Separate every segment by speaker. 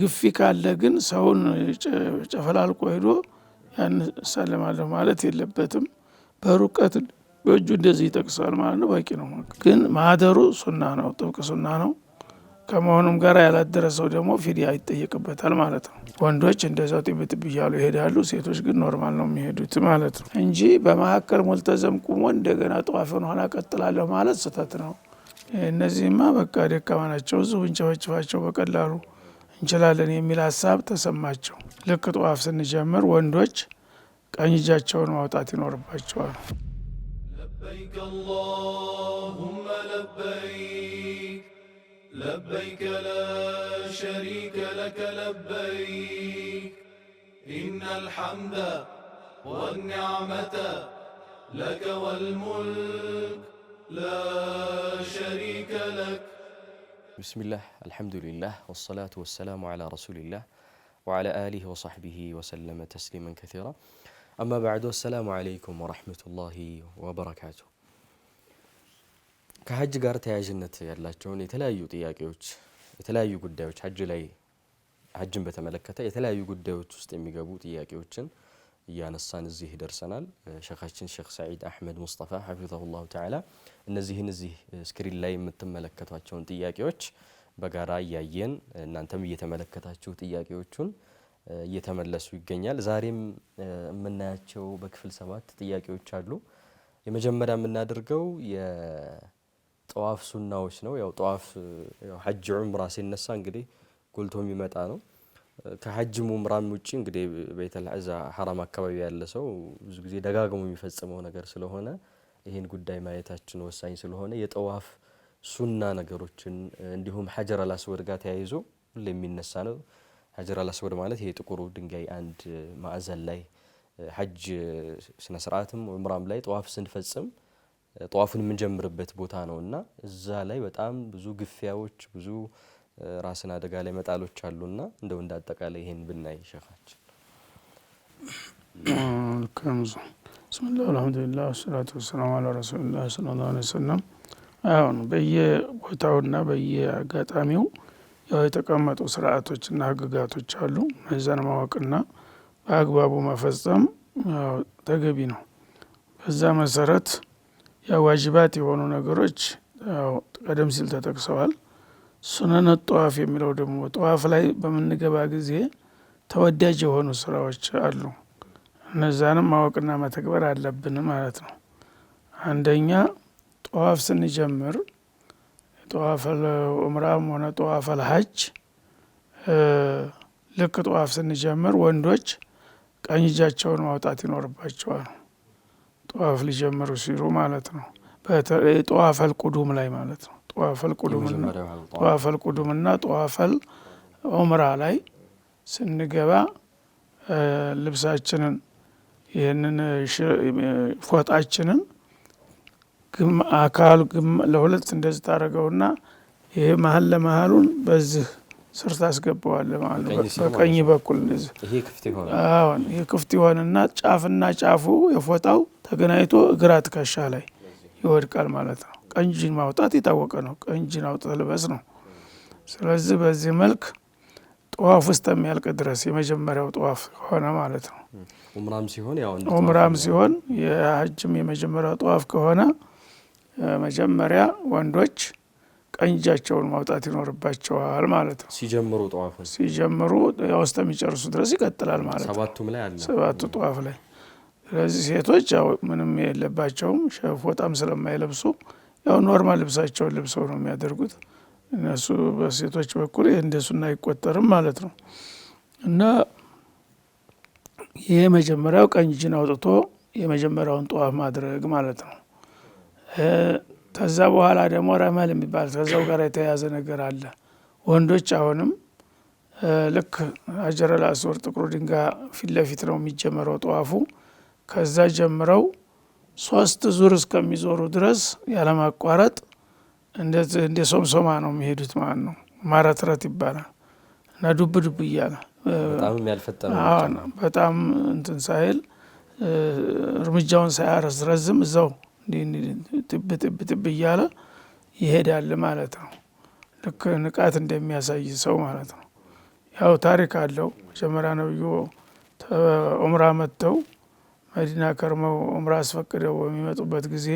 Speaker 1: ግፊ ካለ ግን ሰውን ጨፈላልቆ ሄዶ ያን ሰለማለሁ ማለት የለበትም። በሩቀት በእጁ እንደዚህ ይጠቅሳል ማለት ነው፣ በቂ ነው። ግን ማህደሩ ሱና ነው፣ ጥብቅ ሱና ነው። ከመሆኑም ጋር ያላደረሰው ደግሞ ፊዲያ ይጠየቅበታል ማለት ነው። ወንዶች እንደዛው ጥብጥብ እያሉ ይሄዳሉ፣ ሴቶች ግን ኖርማል ነው የሚሄዱት ማለት ነው እንጂ በመካከል ሙልተዘም ቁሞ እንደገና ጠዋፍን ሆና ቀጥላለሁ ማለት ስህተት ነው። እነዚህማ በቃ ደካማ ናቸው፣ እዚሁ ብንጨፈጭፋቸው በቀላሉ እንችላለን የሚል ሀሳብ ተሰማቸው። ልክ ጠዋፍ ስንጀምር ወንዶች ቀኝ እጃቸውን ማውጣት ይኖርባቸዋል።
Speaker 2: ለበይክ አላሁመ ለበይክ ለበይከ ላ ሸሪከ ለከ ለበይክ ኢነል ሐምደ ወኒዕመተ ለከ ወልሙልክ ላ ሸሪከ ለክ።
Speaker 3: ቢስሚላህ አልሐምዱሊላህ ወሰላቱ ወሰላሙ ዐላ ረሱሊላህ ወዐላ አሊሂ ወሰሕቢሂ ወሰለመ ተስሊመን ከሲራ። አማ በዕዱ አሰላሙ ዐለይኩም ወረሕመቱላሂ ወበረካቱሁ። ከሐጅ ጋር ተያያዥነት ያላቸውን የተለያዩ ጥያቄዎች፣ የተለያዩ ጉዳዮች ሐጅን በተመለከተ የተለያዩ ጉዳዮች ውስጥ የሚገቡ ጥያቄዎችን እያነሳን እዚህ ደርሰናል። ሸኻችን ሼኽ ሰዒድ አሕመድ ሙስጠፋ ሐፊዘሁላሁ ተዓላ እነዚህን እዚህ ስክሪን ላይ የምትመለከቷቸውን ጥያቄዎች በጋራ እያየን እናንተም እየተመለከታችሁ ጥያቄዎቹን እየተመለሱ ይገኛል። ዛሬም የምናያቸው በክፍል 7 ጥያቄዎች አሉ። የመጀመሪያ የምናደርገው የጠዋፍ ሱናዎች ነው። ያው ጠዋፍ ሐጅ ዑምራ ሲነሳ እንግዲህ ጎልቶ የሚመጣ ነው። ከሐጅም ዑምራም ውጪ እንግዲህ ቤተል ሐራም አካባቢ ያለ ሰው ብዙ ጊዜ ደጋግሞ የሚፈጽመው ነገር ስለሆነ ይህን ጉዳይ ማየታችን ወሳኝ ስለሆነ የጠዋፍ ሱና ነገሮችን እንዲሁም ሐጀር አልአስወድ ጋር ተያይዞ ሁሌ የሚነሳ ነው። ሐጀር አልአስወድ ማለት ይሄ ጥቁሩ ድንጋይ አንድ ማዕዘን ላይ ሐጅ ስነ ስርዓትም ዑምራም ላይ ጠዋፍ ስንፈጽም ጠዋፉን የምንጀምርበት ቦታ ነውና እዛ ላይ በጣም ብዙ ግፊያዎች፣ ብዙ ራስን አደጋ ላይ መጣሎች አሉና እንደው እንዳጠቃላይ ይሄን ብናይ ሸኻችን።
Speaker 1: ብስሚላህ አልሐምዱሊላህ ወሰላቱ ወሰላሙ ዐላ ረሱሊላህ ሰለላሁ ዐለይሂ ወሰለም። አሁን በየቦታውና በየአጋጣሚው ያው የተቀመጡ ስርዓቶችና ህግጋቶች አሉ። እነዛን ማወቅና በአግባቡ መፈጸም ተገቢ ነው። በዛ መሰረት ያው ዋጅባት የሆኑ ነገሮች ያው ቀደም ሲል ተጠቅሰዋል። ሱነነ ጠዋፍ የሚለው ደግሞ ጠዋፍ ላይ በምንገባ ጊዜ ተወዳጅ የሆኑ ስራዎች አሉ። እነዛንም ማወቅና መተግበር አለብን ማለት ነው። አንደኛ ጠዋፍ ስንጀምር ጠዋፈል ዑምራም ሆነ ጠዋፈል ሐጅ ልክ ጠዋፍ ስንጀምር ወንዶች ቀኝ እጃቸውን ማውጣት ይኖርባቸዋል። ጠዋፍ ሊጀምሩ ሲሉ ማለት ነው። በተለይ ጠዋፈል ቁዱም ላይ ማለት ነው። ጠዋፈል ቁዱምና ጠዋፈል ዑምራ ላይ ስንገባ ልብሳችንን ይህንን ፎጣችንን አካል ለሁለት እንደዚህ ታደርገውና ይሄ መሀል ለመሀሉን በዚህ ስር ታስገባዋለህ ማለት ነው። በቀኝ በኩል እንደዚህ ይሄ ክፍት ይሆንና ጫፍና ጫፉ የፎጣው ተገናኝቶ እግራ ትከሻ ላይ ይወድቃል ማለት ነው። ቀኝ እጅን ማውጣት የታወቀ ነው። ቀኝ እጅን አውጥተህ ልበስ ነው። ስለዚህ በዚህ መልክ ጠዋፍ ውስጥ የሚያልቅ ድረስ የመጀመሪያው ጠዋፍ ሆነ ማለት ነው። ዑምራም ሲሆን የሐጅም የመጀመሪያው ጠዋፍ ከሆነ መጀመሪያ ወንዶች ቀኝ እጃቸውን ማውጣት ይኖርባቸዋል ማለት ነው። ሲጀምሩ ያው እስከሚጨርሱ ድረስ ይቀጥላል ማለት ነው። ሰባቱ ጠዋፍ ላይ። ስለዚህ ሴቶች ያው ምንም የለባቸውም፣ ፎጣም ስለማይለብሱ ያው ኖርማል ልብሳቸውን ለብሰው ነው የሚያደርጉት። እነሱ በሴቶች በኩል እንደሱና አይቆጠርም ማለት ነው። እና ይሄ መጀመሪያው ቀኝ እጅን አውጥቶ የመጀመሪያውን ጠዋፍ ማድረግ ማለት ነው። ከዛ በኋላ ደግሞ ረመል የሚባል ከዛው ጋር የተያያዘ ነገር አለ። ወንዶች አሁንም ልክ ሐጀር አልአስወድ ጥቁሩ ድንጋይ ፊት ለፊት ነው የሚጀመረው ጠዋፉ። ከዛ ጀምረው 3 ዙር እስከሚዞሩ ድረስ ያለማቋረጥ እንደ ሶምሶማ ነው የሚሄዱት ማለት ነው። ማረትረት ይባላል። እና ዱብ ዱብ እያለ በጣም እንትን ሳይል እርምጃውን ሳያረዝም እዛው ጥብ እያለ ይሄዳል ማለት ነው። ልክ ንቃት እንደሚያሳይ ሰው ማለት ነው። ያው ታሪክ አለው። መጀመሪያ ነብዩ ዑምራ መጥተው መዲና ከርመው ዑምራ አስፈቅደው በሚመጡበት ጊዜ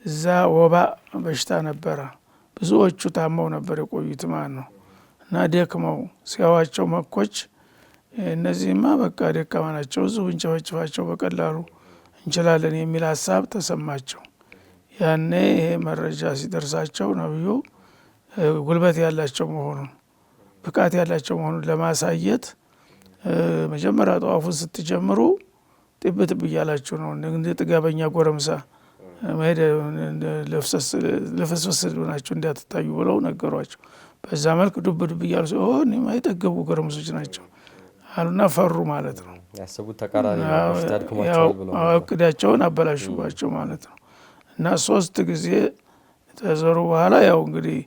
Speaker 1: እዛ ወባ በሽታ ነበረ። ብዙዎቹ ታመው ነበር የቆዩት ማለት ነው። እና ደክመው ሲያዋቸው መኮች እነዚህማ በቃ ደካማ ናቸው፣ እዚሁ ብንጨፈጭፋቸው በቀላሉ እንችላለን የሚል ሀሳብ ተሰማቸው። ያኔ ይሄ መረጃ ሲደርሳቸው ነብዩ ጉልበት ያላቸው መሆኑን ብቃት ያላቸው መሆኑን ለማሳየት መጀመሪያ ጠዋፉን ስትጀምሩ ጥብ ጥብ እያላችሁ ነው እንደ ጥጋበኛ ጎረምሳ መሄድ ለፈስፈስ ናቸው እንዳትታዩ ብለው ነገሯቸው። በዛ መልክ ዱብ ዱብ እያሉ ሲሆን የማይጠገቡ ጎረምሶች ናቸው አሉና ፈሩ ማለት ነው።
Speaker 3: ያሰቡት ተቃራኒ ነው። ታድክሟቸዋል ብለው
Speaker 1: እቅዳቸውን አበላሹባቸው ማለት ነው። እና 3 ጊዜ ተዘሩ በኋላ ያው እንግዲህ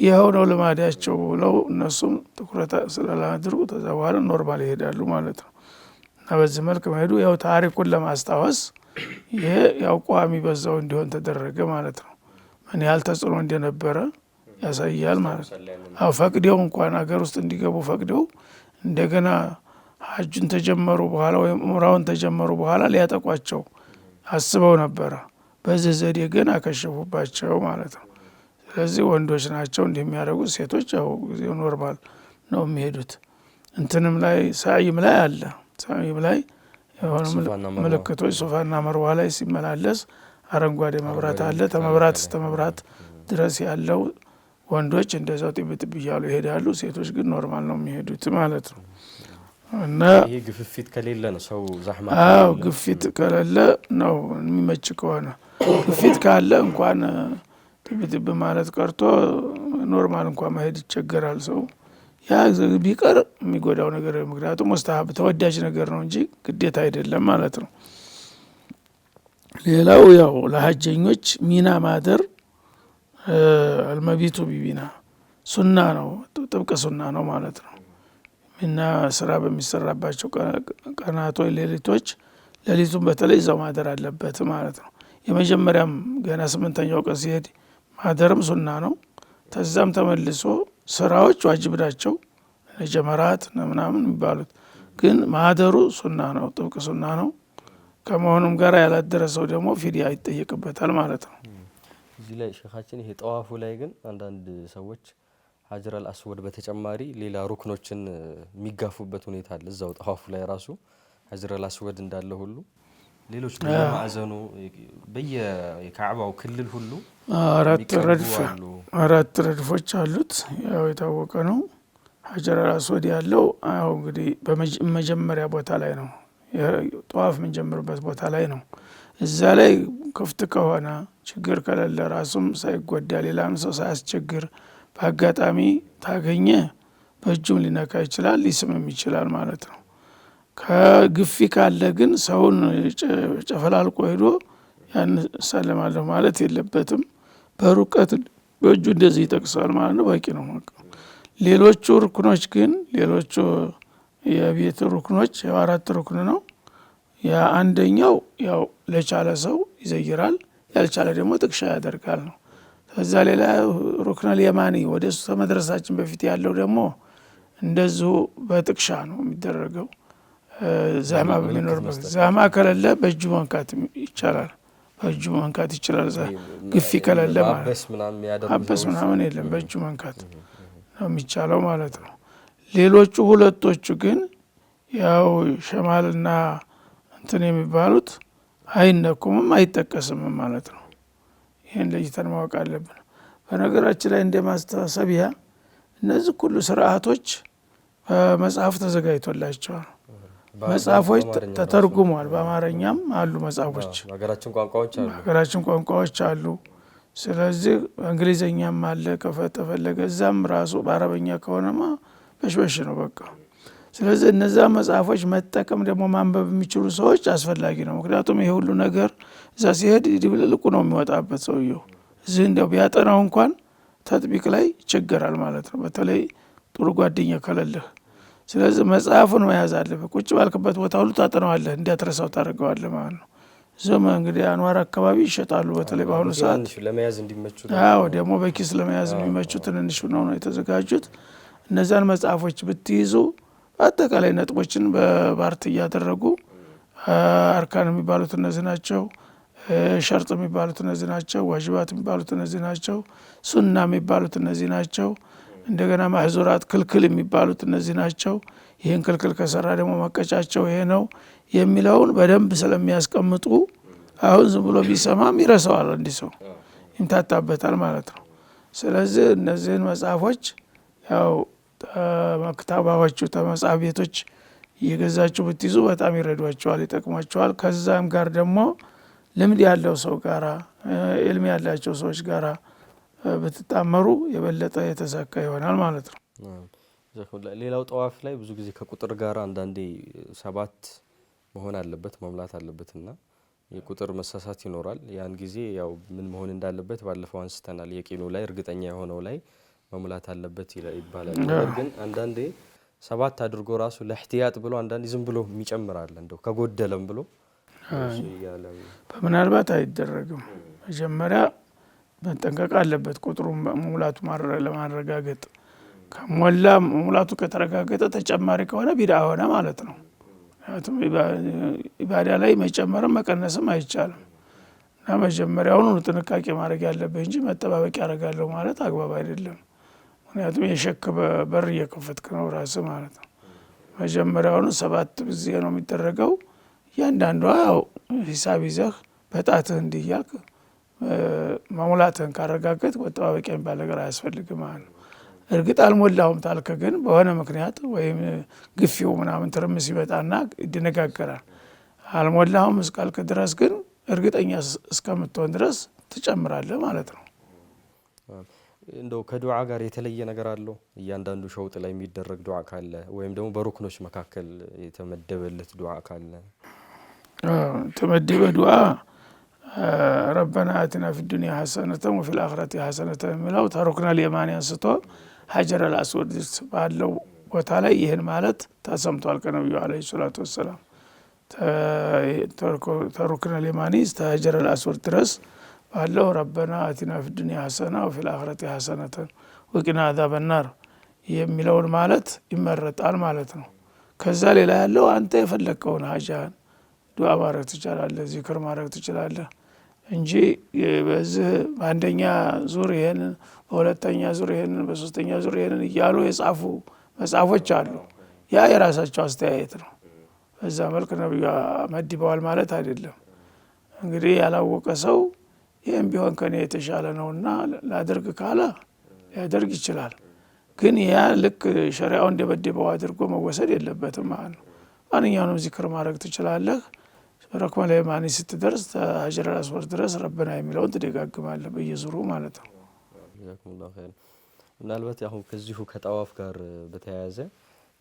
Speaker 1: ይኸው ነው ልማዳቸው ብለው እነሱም ትኩረት ስላላደረጉ ተዛ በኋላ ኖርማል ይሄዳሉ ማለት ነው። እና በዚህ መልክ መሄዱ ያው ታሪኩን ለማስታወስ ይሄ ያው ቋሚ በዛው እንዲሆን ተደረገ ማለት ነው። ምን ያህል ተጽዕኖ እንደነበረ ያሳያል ማለት ነው። አው ፈቅደው እንኳን ሀገር ውስጥ እንዲገቡ ፈቅደው እንደገና ሐጁን ተጀመሩ በኋላ ወይም ዑምራውን ተጀመሩ በኋላ ሊያጠቋቸው አስበው ነበረ። በዚህ ዘዴ ግን አከሸፉባቸው ማለት ነው። ስለዚህ ወንዶች ናቸው እንደሚያደርጉት፣ ሴቶች ያው ጊዜው ኖርማል ነው የሚሄዱት። እንትንም ላይ ሳይም ላይ አለ። ሳይም ላይ የሆነ ምልክቶች ሶፋና መርዋ ላይ ሲመላለስ አረንጓዴ መብራት አለ። ተመብራት እስከ መብራት ድረስ ያለው ወንዶች እንደዛው ጥብጥብ እያሉ ይሄዳሉ። ሴቶች ግን ኖርማል ነው የሚሄዱት ማለት ነው። እና
Speaker 3: ይሄ ግፍፊት ከሌለ ነው ሰው ዛህማ።
Speaker 1: አዎ ግፊት ከሌለ ነው የሚመች ከሆነ። ግፊት ካለ እንኳን ጥብጥብ ማለት ቀርቶ ኖርማል እንኳን መሄድ ይቸገራል ሰው። ያ ቢቀር የሚጎዳው ነገር ምክንያቱም ሙስተሐብ ተወዳጅ ነገር ነው እንጂ ግዴታ አይደለም ማለት ነው። ሌላው ያው ለሐጀኞች ሚና ማደር አልመቢቱ ቢቢና ሱና ነው፣ ጥብቅ ሱና ነው ማለት ነው። እና ስራ በሚሰራባቸው ቀናቶች ሌሊቶች ሌሊቱን በተለይ እዛው ማደር አለበት ማለት ነው። የመጀመሪያም ገና 8ኛው ቀን ሲሄድ ማደርም ሱና ነው። ተዛም ተመልሶ ስራዎች ዋጅብ ናቸው ጀመራት ምናምን የሚባሉት፣ ግን ማደሩ ሱና ነው፣ ጥብቅ ሱና ነው። ከመሆኑም ጋር ያላደረሰው ደግሞ ፊዲያ ይጠየቅበታል ማለት ነው።
Speaker 3: እዚህ ላይ ሸኻችን ይሄ ጠዋፉ ላይ ግን አንዳንድ ሰዎች ሀጀረል አስወድ በተጨማሪ ሌላ ሩክኖችን የሚጋፉበት ሁኔታ አለ። እዛው ጠዋፉ ላይ ራሱ ሀጀረል አስወድ እንዳለ ሁሉ ሌሎች በማዕዘኑ በየካዕባው ክልል ሁሉ አራት ረድፎች አሉት። ያው የታወቀ ነው። ሀጀረል አስወድ ያለው ያው እንግዲህ በመጀመሪያ ቦታ ላይ ነው፣ ጠዋፍ የምንጀምርበት ቦታ ላይ ነው። እዛ ላይ ክፍት ከሆነ ችግር ከሌለ ራሱም ሳይጎዳ ሌላም ሰው ሳያስቸግር በአጋጣሚ ታገኘ በእጁም ሊነካ ይችላል፣ ሊስምም ይችላል ማለት ነው። ከግፊ ካለ ግን ሰውን ጨፈላልቆ ሄዶ ያን ሰለማለሁ ማለት የለበትም። በሩቀት በእጁ እንደዚህ ይጠቅሳል ማለት ነው፣ በቂ ነው። ሌሎቹ ሩክኖች ግን ሌሎቹ የቤት ሩክኖች ያው 4 ሩክን ነው። ያ አንደኛው ያው ለቻለ ሰው ይዘይራል፣ ያልቻለ ደግሞ ጥቅሻ ያደርጋል ነው። ከዛ ሌላ ሩክነል የማኒ ወደ እሱ ከመድረሳችን በፊት ያለው ደግሞ እንደዚሁ በጥቅሻ ነው የሚደረገው። ዛህማ በሚኖርበት ዛህማ ከሌለ በእጁ መንካት ይቻላል፣ በእጁ መንካት ይችላል። ግፊ ከሌለ አበስ ምናምን የለም፣ በእጁ መንካት ነው የሚቻለው ማለት ነው። ሌሎቹ ሁለቶቹ ግን ያው ሸማልና እንትን የሚባሉት አይነኩምም አይጠቀስምም ማለት ነው። ይህን ለይተን ማወቅ አለብን። በነገራችን ላይ እንደ ማስተሳሰቢያ እነዚህ ሁሉ ስርዓቶች በመጽሐፍ ተዘጋጅቶላቸዋል። መጽሐፎች ተተርጉሟል። በአማርኛም አሉ መጽሐፎች፣ ሀገራችን ቋንቋዎች አሉ። ስለዚህ በእንግሊዘኛም አለ ከተፈለገ፣ እዛም ራሱ በአረበኛ ከሆነማ በሽበሽ ነው በቃ። ስለዚህ እነዛ መጽሐፎች መጠቀም ደግሞ ማንበብ የሚችሉ ሰዎች አስፈላጊ ነው። ምክንያቱም ይሄ ሁሉ ነገር እዛ ሲሄድ ድብልልቁ ነው የሚወጣበት ሰውየው። እዚህ እንዲያው ቢያጠናው እንኳን ተጥቢቅ ላይ ይቸገራል ማለት ነው፣ በተለይ ጥሩ ጓደኛ ከሌለህ። ስለዚህ መጽሐፉን መያዝ አለብህ። ቁጭ ባልክበት ቦታ ሁሉ ታጠናዋለህ፣ እንዲያትረሳው ታደርገዋለህ ማለት ነው። እዚም እንግዲህ አንዋር አካባቢ ይሸጣሉ፣ በተለይ በአሁኑ ሰዓት። ለመያዝ እንዲመቹ
Speaker 1: ደግሞ በኪስ ለመያዝ የሚመቹ ትንንሽ ነው የተዘጋጁት። እነዛን መጽሐፎች ብትይዙ አጠቃላይ ነጥቦችን በባርት እያደረጉ አርካን የሚባሉት እነዚህ ናቸው፣ ሸርጥ የሚባሉት እነዚህ ናቸው፣ ዋጅባት የሚባሉት እነዚህ ናቸው፣ ሱና የሚባሉት እነዚህ ናቸው፣ እንደገና ማህዙራት ክልክል የሚባሉት እነዚህ ናቸው፣ ይህን ክልክል ከሰራ ደግሞ መቀጫቸው ይሄ ነው የሚለውን በደንብ ስለሚያስቀምጡ አሁን ዝም ብሎ ቢሰማም ይረሳዋል፣ እንዲህ ሰው ይምታታበታል ማለት ነው። ስለዚህ እነዚህን መጽሐፎች ያው መክተባዎቹ ተመጽሐፍ ቤቶች እየገዛችሁ ብትይዙ በጣም ይረዷቸዋል፣ ይጠቅሟቸዋል። ከዛም ጋር ደግሞ ልምድ ያለው ሰው ጋራ ኢልም ያላቸው ሰዎች ጋራ ብትጣመሩ የበለጠ የተሳካ ይሆናል ማለት ነው።
Speaker 3: ሌላው ጠዋፍ ላይ ብዙ ጊዜ ከቁጥር ጋር አንዳንዴ 7 መሆን አለበት መሙላት አለበትና የቁጥር መሳሳት ይኖራል። ያን ጊዜ ያው ምን መሆን እንዳለበት ባለፈው አንስተናል። የቂኑ ላይ እርግጠኛ የሆነው ላይ መሙላት አለበት ይባላል። ግን አንዳንዴ 7 አድርጎ ራሱ ለህቲያጥ ብሎ አንዳንዴ ዝም ብሎ የሚጨምራል እንደው ከጎደለም ብሎ
Speaker 1: በምናልባት አይደረግም። መጀመሪያ መጠንቀቅ አለበት ቁጥሩን መሙላቱ ለማረጋገጥ። ከሞላ መሙላቱ ከተረጋገጠ ተጨማሪ ከሆነ ቢድዓ ሆነ ማለት ነው። ምክንያቱም ኢባዳ ላይ መጨመርም መቀነስም አይቻልም እና መጀመሪያውኑ ጥንቃቄ ማድረግ ያለበት እንጂ መጠባበቅ ያደርጋለሁ ማለት አግባብ አይደለም። ምክንያቱም የሸክ በር እየከፈትክ ነው ራስህ ማለት ነው። መጀመሪያውኑ 7 ጊዜ ነው የሚደረገው። እያንዳንዷ ያው ሂሳብ ይዘህ በጣትህ እንዲህ እያልክ መሙላትህን ካረጋገጥ መጠባበቂያ የሚባል ነገር አያስፈልግም ማለት ነው። እርግጥ አልሞላሁም ታልክ ግን በሆነ ምክንያት ወይም ግፊው ምናምን ትርምስ ይመጣና ይደነጋገራል። አልሞላሁም እስካልክ ድረስ ግን እርግጠኛ እስከምትሆን ድረስ ትጨምራለህ ማለት ነው።
Speaker 3: እንደው ከዱዓ ጋር የተለየ ነገር አለው? እያንዳንዱ ሸውጥ ላይ የሚደረግ ዱዓ ካለ ወይም ደግሞ በሩክኖች መካከል የተመደበለት ዱዓ ካለ?
Speaker 1: ተመደበ ዱዓ ረበና አቲና ፊ ዱንያ ሐሰነተን ወፊ ልአኺረቲ ሐሰነተን የሚለው ተሩክነል የማኒ አንስቶ ሀጀረል አስወድ ባለው ቦታ ላይ ይህን ማለት ተሰምቷል ከነቢዩ ዓለይሂ ሰላቱ ወሰላም። ተሩክነል የማኒ እስከ ሀጀረል አስወድ ድረስ ባለው ረበና አቲና ፊ ዱንያ ሐሰና ወፊ ልአኺረቲ ሐሰነተን ወቂና አዛበናር የሚለውን ማለት ይመረጣል ማለት ነው። ከዛ ሌላ ያለው አንተ የፈለግከውን ሀጃን ዱዓ ማድረግ ትችላለህ፣ ዚክር ማድረግ ትችላለህ እንጂ በዚህ በአንደኛ ዙር ይሄንን፣ በሁለተኛ ዙር ይሄንን፣ በሶስተኛ ዙር ይሄንን እያሉ የጻፉ መጽሐፎች አሉ። ያ የራሳቸው አስተያየት ነው። በዛ መልክ ነብዩ መድበዋል ማለት አይደለም። እንግዲህ ያላወቀ ሰው ይህም ቢሆን ከኔ የተሻለ ነውና ላደርግ ካለ ሊያደርግ ይችላል። ግን ያ ልክ ሸሪዓው እንደመደበው አድርጎ መወሰድ የለበትም ማለት ነው። ማንኛውንም ዚክር ማድረግ ትችላለህ። ረክመል የማኒ ስትደርስ ሀጀረል አስወድ ድረስ ረበና የሚለውን ትደጋግማለህ በየዙሩ ማለት ነው።
Speaker 3: ጀዛኩሙላሁ ኸይር። ምናልባት አሁን ከዚሁ ከጠዋፍ ጋር በተያያዘ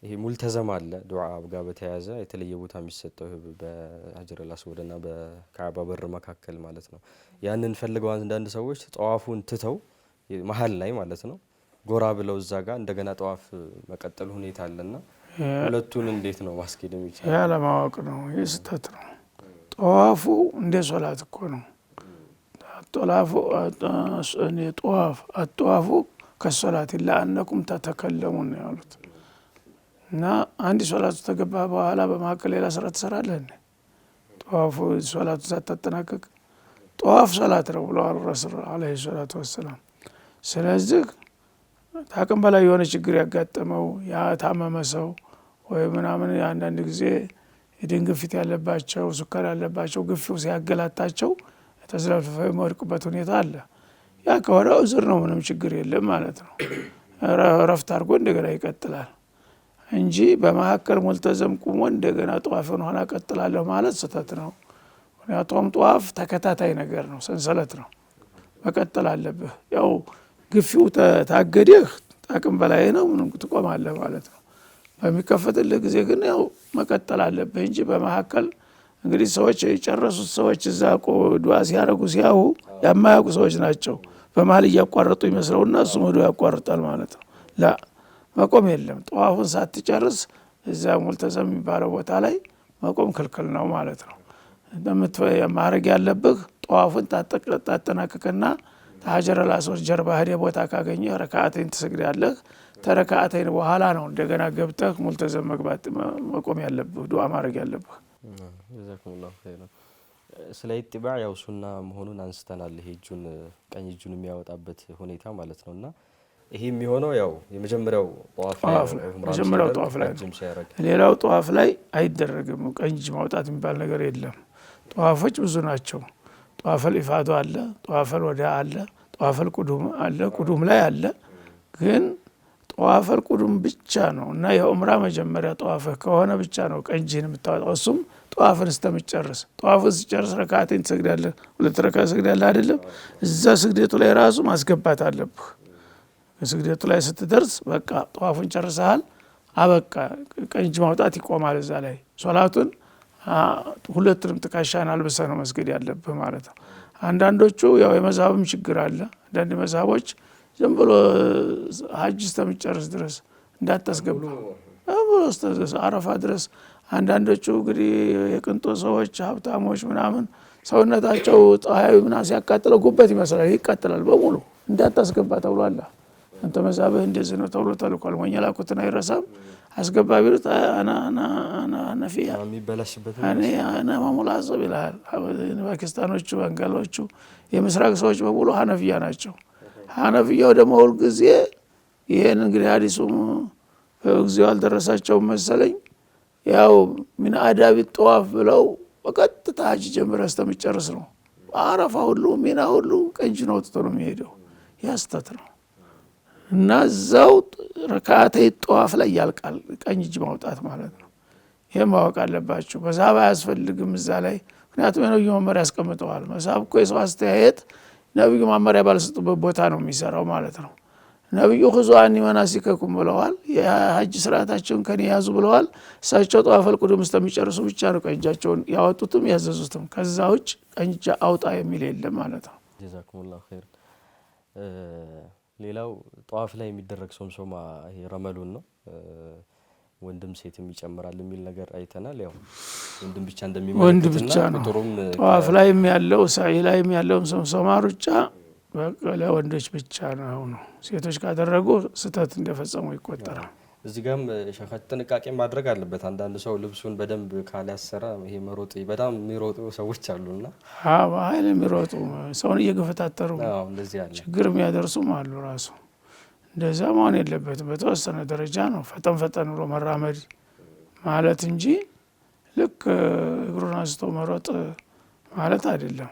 Speaker 3: ይሄ ሙልተዘም አለ ዱዓ ጋር በተያያዘ የተለየ ቦታ የሚሰጠው በሀጀረል አስወድና በካዕባ በር መካከል ማለት ነው። ያንን ፈልገው አንዳንድ ሰዎች ጠዋፉን ትተው መሀል ላይ ማለት ነው ጎራ ብለው እዛ ጋር እንደገና ጠዋፍ መቀጠል ሁኔታ አለና ሁለቱን እንዴት ነው ማስኬድ የሚቻለው?
Speaker 1: ያ ለማወቅ ነው። ይህ ስህተት ነው። ጠዋፉ እንደ ሶላት እኮ ነው። ጠዋፉ ከሶላት ለአነኩም ተተከለሙን ነው ያሉት። እና አንድ ሶላቱ ተገባ በኋላ በመካከል ሌላ ስራ ትሰራለህ? ጠዋፉ ሶላቱ ሳታጠናቀቅ ጠዋፍ ሶላት ነው ብለዋል ረሱል ዓለይሂ ሰላቱ ወሰላም። ስለዚህ ታቅም በላይ የሆነ ችግር ያጋጠመው ያታመመ ሰው ወይ ምናምን አንዳንድ ጊዜ የደም ግፊት ያለባቸው፣ ሱከር ያለባቸው ግፊው ሲያገላታቸው ተዝለፍልፈው የሚወድቁበት ሁኔታ አለ። ያ ከሆነ ዑዝር ነው፣ ምንም ችግር የለም ማለት ነው። ረፍት አድርጎ እንደገና ይቀጥላል እንጂ በመካከል ሙልተዘም ቁሞ እንደገና ጠዋፍን ሆና ቀጥላለሁ ማለት ስህተት ነው። ምክንያቱም ጠዋፍ ተከታታይ ነገር ነው፣ ሰንሰለት ነው፣ መቀጠል አለብህ። ያው ግፊው ታገደህ አቅም በላይ ነው፣ ምንም ትቆማለህ ማለት ነው። በሚከፈትልህ ጊዜ ግን ያው መቀጠል አለብህ እንጂ በመካከል እንግዲህ ሰዎች የጨረሱት ሰዎች እዛ ዱዓ ሲያደርጉ ሲያዩ የማያውቁ ሰዎች ናቸው። በመሀል እያቋረጡ ይመስለውና እሱም ወዲያው ያቋርጣል ማለት ነው። ላ መቆም የለም። ጠዋፉን ሳትጨርስ እዛ ሙልተዘም የሚባለው ቦታ ላይ መቆም ክልክል ነው ማለት ነው። ማድረግ ያለብህ ጠዋፉን ታጠናቅቅና ሀጀረል አስወድ ጀርባ ሄደህ ቦታ ካገኘህ ረካዓተይን ትሰግዳለህ። ተረካዓተይን በኋላ ነው እንደገና ገብተህ ሙልተዘም መግባት መቆም ያለብህ ዱዓ ማድረግ ያለብህ።
Speaker 3: ጀዛኩሙላሁ ኸይራን። ስለ ኢጥባዕ ያው ሱና መሆኑን አንስተናል። ይሄ እጁን ቀኝ እጁን የሚያወጣበት ሁኔታ ማለት ነውና ይሄ የሚሆነው ያው የመጀመሪያው ጧፍ ላይ
Speaker 1: መጀመሪያው ጧፍ ላይ ሌላው ጧፍ ላይ አይደረግም። ቀኝ እጅ ማውጣት የሚባል ነገር የለም። ጧፎች ብዙ ናቸው። ጧፈል ኢፋዱ አለ፣ ጧፈል ወዳ አለ፣ ጧፈል ቁዱም አለ፣ ቁዱም ላይ አለ። ግን ጧፈል ቁዱም ብቻ ነው እና የዑምራ መጀመሪያ ጧፍህ ከሆነ ብቻ ነው ቀኝ እጅህን የምታወጣው። እሱም ጧፍን እስከምትጨርስ ጧፍን ሲጨርስ ረካዓተይን ትሰግዳለህ፣ 2 ረካዓ ትሰግዳለህ አይደለም። እዛ ስግደቱ ላይ ራሱ ማስገባት አለብህ። ስግደቱ ላይ ስትደርስ በቃ ጧፉን ጨርሰሃል፣ አበቃ። ቀኝ እጅ ማውጣት ይቆማል እዛ ላይ። ሶላቱን ሁለቱንም ትከሻህን አልብሰህ ነው መስገድ ያለብህ ማለት ነው። አንዳንዶቹ ያው የመዝሀብም ችግር አለ። አንዳንድ መዝሀቦች ዝም ብሎ ሀጅ እስከምትጨርስ ድረስ እንዳታስገባ ብሎ አረፋ ድረስ። አንዳንዶቹ እንግዲህ የቅንጦ ሰዎች ሀብታሞች ምናምን ሰውነታቸው ፀሐዩ ምናምን ሲያቃጥለው ጉበት ይመስላል፣ ይቃጥላል በሙሉ እንዳታስገባ ተብሏል። አንተ መዛብህ እንደዚህ ነው ተብሎ ተልኳል። ወኛ ላኩትን አይረሳም። አስገባ ቢሉት ነፊያ አና ማሙላዘብ ይልሃል። ፓኪስታኖቹ፣ ባንጋሎቹ፣ የምስራቅ ሰዎች በሙሉ ሀነፍያ ናቸው። ሀነፍያው ደግሞ ሁልጊዜ ይህን እንግዲህ ሀዲሱም ጊዜው አልደረሳቸውም መሰለኝ ያው ምን አዳቢ ጠዋፍ ብለው በቀጥታ ሀጅ ጀምረህ እስከምትጨርስ ነው። አረፋ ሁሉ ሚና ሁሉ ቀኝ እጅን አውጥቶ ነው የሚሄደው። ያስተት ነው እና እዛው ረካዓተይ ጠዋፍ ላይ ያልቃል ቀኝ እጅ ማውጣት ማለት ነው። ይሄን ማወቅ አለባችሁ። መሳብ አያስፈልግም እዛ ላይ፣ ምክንያቱም የነብዩ መመሪያ ያስቀምጠዋል። መሳብ እኮ የሰው አስተያየት ነብዩ መመሪያ ባልሰጡበት ቦታ ነው የሚሰራው ማለት ነው። ነብዩ ኹዙ አኒ መናሲከኩም ብለዋል። የሀጅ ስርዓታቸውን ከኔ ያዙ ብለዋል። እሳቸው ጠዋፈል ቁዱም እስከሚጨርሱ ብቻ ነው ቀኝ እጃቸውን ያወጡትም ያዘዙትም። ከዛ ውጭ ቀኝ እጅ አውጣ የሚል የለም ማለት ነው።
Speaker 3: ጀዛኩሙላሁ ኸይር። ሌላው ጠዋፍ ላይ የሚደረግ ሶምሶማ ይሄ ረመሉን ነው። ወንድም ሴትም ይጨምራል የሚል ነገር አይተናል። ያው ወንድም ብቻ እንደሚመለከትና ቁጥሩም
Speaker 1: ጠዋፍ ላይም ያለው ሳዒ ላይም ያለው ሶምሶማ ሩጫ ለወንዶች ብቻ ነው። ሴቶች ካደረጉ ስህተት እንደፈጸሙ ይቆጠራል።
Speaker 3: እዚህ ጋርም ሸኻት ጥንቃቄ ማድረግ አለበት። አንዳንድ ሰው ልብሱን በደንብ ካላሰራ ይሄ መሮጥ በጣም የሚሮጡ ሰዎች አሉና
Speaker 1: ኃይል የሚሮጡ ሰውን እየገፈታተሩ ችግር የሚያደርሱም አሉ። ራሱ እንደዛ መሆን የለበትም። በተወሰነ ደረጃ ነው ፈጠን ፈጠን ብሎ መራመድ ማለት እንጂ ልክ እግሩን አንስቶ መሮጥ ማለት አይደለም።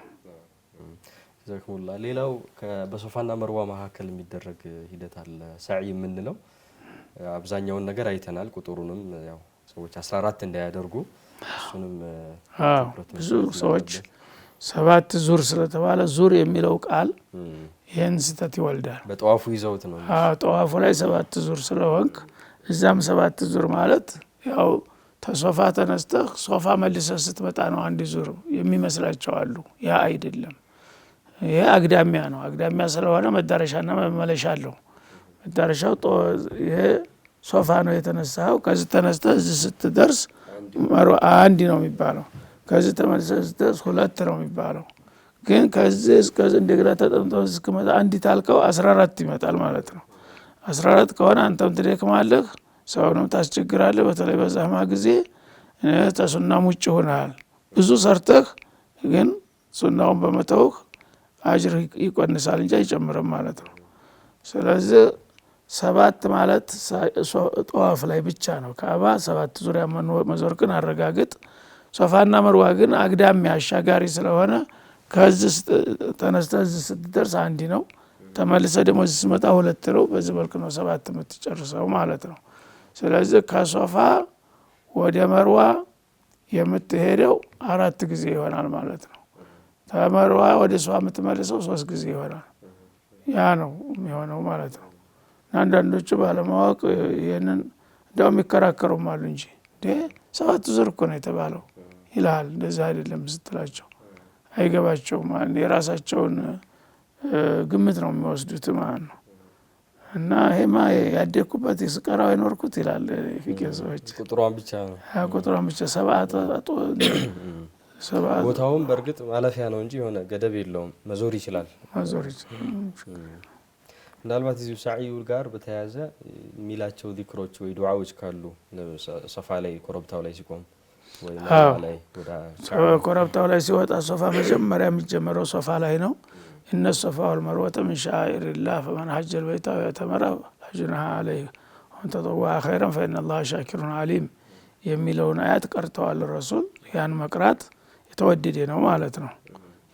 Speaker 3: ዘክሙላ። ሌላው በሶፋና መርዋ መካከል የሚደረግ ሂደት አለ፣ ሰዒ የምንለው። አብዛኛውን ነገር አይተናል። ቁጥሩንም ያው ሰዎች 14 እንዳያደርጉ እሱንም
Speaker 1: ብዙ ሰዎች 7 ዙር ስለተባለ ዙር የሚለው ቃል ይህን ስህተት ይወልዳል።
Speaker 3: በጠዋፉ ይዘውት ነው።
Speaker 1: ጠዋፉ ላይ 7 ዙር ስለሆንክ እዛም 7 ዙር ማለት ያው ተሶፋ ተነስተህ ሶፋ መልሰህ ስትመጣ ነው አንድ ዙር የሚመስላቸው አሉ። ያ አይደለም። ይሄ አግዳሚያ ነው። አግዳሚያ ስለሆነ መዳረሻና መመለሻ አለው። መዳረሻው ይሄ ሶፋ ነው የተነሳው። ከዚህ ተነስተህ እዚህ ስትደርስ አንድ ነው የሚባለው። ከዚህ ተመልሰህ ስትደርስ 2 ነው የሚባለው። ግን ከዚህ እስከዚህ እንደገና ተጠምቶ እስከመጣ አንድ ታልከው 14 ይመጣል ማለት ነው። 14 ከሆነ አንተም ትደክማለህ፣ ሰውንም ታስቸግራለህ። በተለይ በዛማ ጊዜ ተሱናም ውጭ ሆነሃል። ብዙ ሰርተህ ግን ሱናውን በመተውህ አጅር ይቆንሳል እንጂ አይጨምርም ማለት ነው። ስለዚህ 7 ማለት ጠዋፍ ላይ ብቻ ነው። ካዕባ 7 ዙሪያ መዞር ግን አረጋግጥ። ሶፋና መርዋ ግን አግዳሚ አሻጋሪ ስለሆነ ከዚህ ተነስተህ እዚህ ስትደርስ አንድ ነው፣ ተመልሰህ ደግሞ እዚህ ስትመጣ 2 ነው። በዚህ መልክ ነው 7 የምትጨርሰው ማለት ነው። ስለዚህ ከሶፋ ወደ መርዋ የምትሄደው 4 ጊዜ ይሆናል ማለት ነው። ተመርዋ ወደ ሶፋ የምትመልሰው 3 ጊዜ ይሆናል። ያ ነው የሚሆነው ማለት ነው። አንዳንዶቹ ባለማወቅ ይህንን እንደውም ይከራከሩም አሉ እንጂ 7 ዙር እኮ ነው የተባለው ይልሃል። እንደዛ አይደለም ስትላቸው አይገባቸውም። የራሳቸውን ግምት ነው የሚወስዱት ማለት ነው። እና ይሄማ ያደግኩበት የስቀራው አይኖርኩት ይላል ፊቅህ ሰዎች።
Speaker 3: ቁጥሯን ብቻ ነው
Speaker 1: ቁጥሯን ብቻ 7
Speaker 3: ቦታውም በእርግጥ ማለፊያ ነው እንጂ የሆነ ገደብ የለውም። መዞር ይችላል። ምናልባት እዚሁ ሳዒው ጋር በተያያዘ የሚላቸው ዚክሮች ወይ ዱዓዎች ካሉ ሶፋ ላይ ኮረብታው ላይ ሲቆም ወይ መርዋ ላይ ወደ
Speaker 1: ኮረብታው ላይ ሲወጣ ሶፋ መጀመሪያ የሚጀመረው ሶፋ ላይ ነው። እነ ሶፋ ወልመርወተ ምን ሻኢሪላህ ፈመን ሐጀል በይታ ወተመራ ሐጅነሃ አለይህ ወመን ተጠወዐ ኸይረን ፈኢነላሀ ሻኪሩን ዓሊም የሚለውን አያት ቀርተዋል ረሱል። ያን መቅራት የተወደደ ነው ማለት ነው።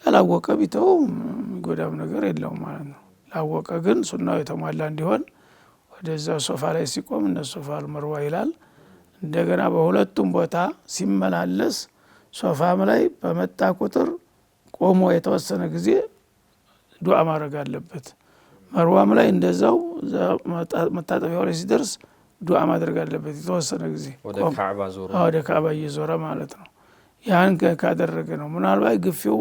Speaker 1: ያላወቀ ቢተው የሚጎዳም ነገር የለውም ማለት ነው። ላወቀ ግን ሱናው የተሟላ እንዲሆን ወደዛ ሶፋ ላይ ሲቆም እነ ሶፋ ወልመርዋ ይላል። እንደገና በሁለቱም ቦታ ሲመላለስ ሶፋም ላይ በመጣ ቁጥር ቆሞ የተወሰነ ጊዜ ዱዓ ማድረግ አለበት። መርዋም ላይ እንደዛው መታጠቢያው ላይ ሲደርስ ዱዓ ማድረግ አለበት የተወሰነ ጊዜ ወደ ካዕባ እየዞረ ማለት ነው። ያን ካደረገ ነው። ምናልባት ግፊው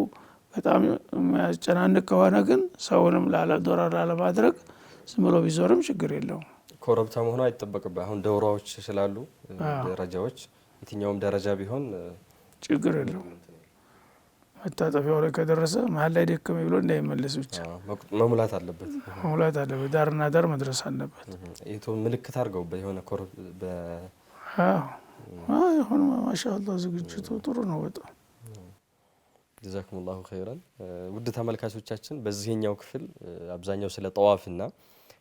Speaker 1: በጣም የሚያስጨናንቅ ከሆነ ግን ሰውንም ዶረር ላለማድረግ ዝም ብሎ ቢዞርም ችግር የለውም።
Speaker 3: ኮረብታ መሆኑ አይጠበቅበት። አሁን ደውራዎች ስላሉ ደረጃዎች የትኛውም ደረጃ ቢሆን
Speaker 1: ችግር የለውም። መታጠፊያው ላይ ከደረሰ መሀል ላይ ደከመ ብሎ እንዳይመለስ ብቻ
Speaker 3: መሙላት አለበት።
Speaker 1: ዳርና ዳር መድረስ አለበት።
Speaker 3: ይሄ ምልክት አድርገውበት የሆነ
Speaker 1: አሁን ማሻአላህ ዝግጅቱ ጥሩ ነው በጣም።
Speaker 3: ጀዛኩሙላሁ ኸይራን። ውድ ተመልካቾቻችን በዚህኛው ክፍል አብዛኛው ስለ ጠዋፍና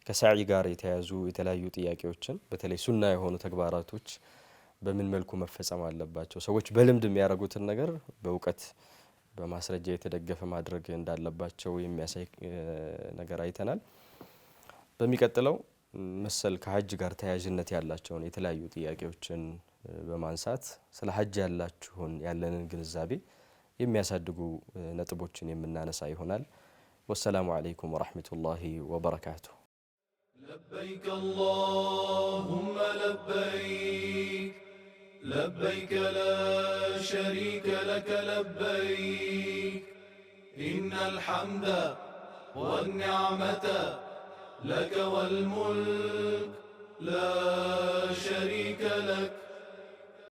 Speaker 3: ከሳዒ ጋር የተያዙ የተለያዩ ጥያቄዎችን በተለይ ሱና የሆኑ ተግባራቶች በምን መልኩ መፈጸም አለባቸው፣ ሰዎች በልምድ የሚያደርጉትን ነገር በእውቀት በማስረጃ የተደገፈ ማድረግ እንዳለባቸው የሚያሳይ ነገር አይተናል። በሚቀጥለው መሰል ከሐጅ ጋር ተያያዥነት ያላቸውን የተለያዩ ጥያቄዎችን በማንሳት ስለ ሐጅ ያለንን ግንዛቤ የሚያሳድጉ ነጥቦችን የምናነሳ ይሆናል። ወሰላሙ አለይኩም ወራህመቱላሂ ወበረካቱሁ።
Speaker 2: لبيك اللهم لبيك لبيك لا شريك لك لبيك إن الحمد والنعمة لك والملك لا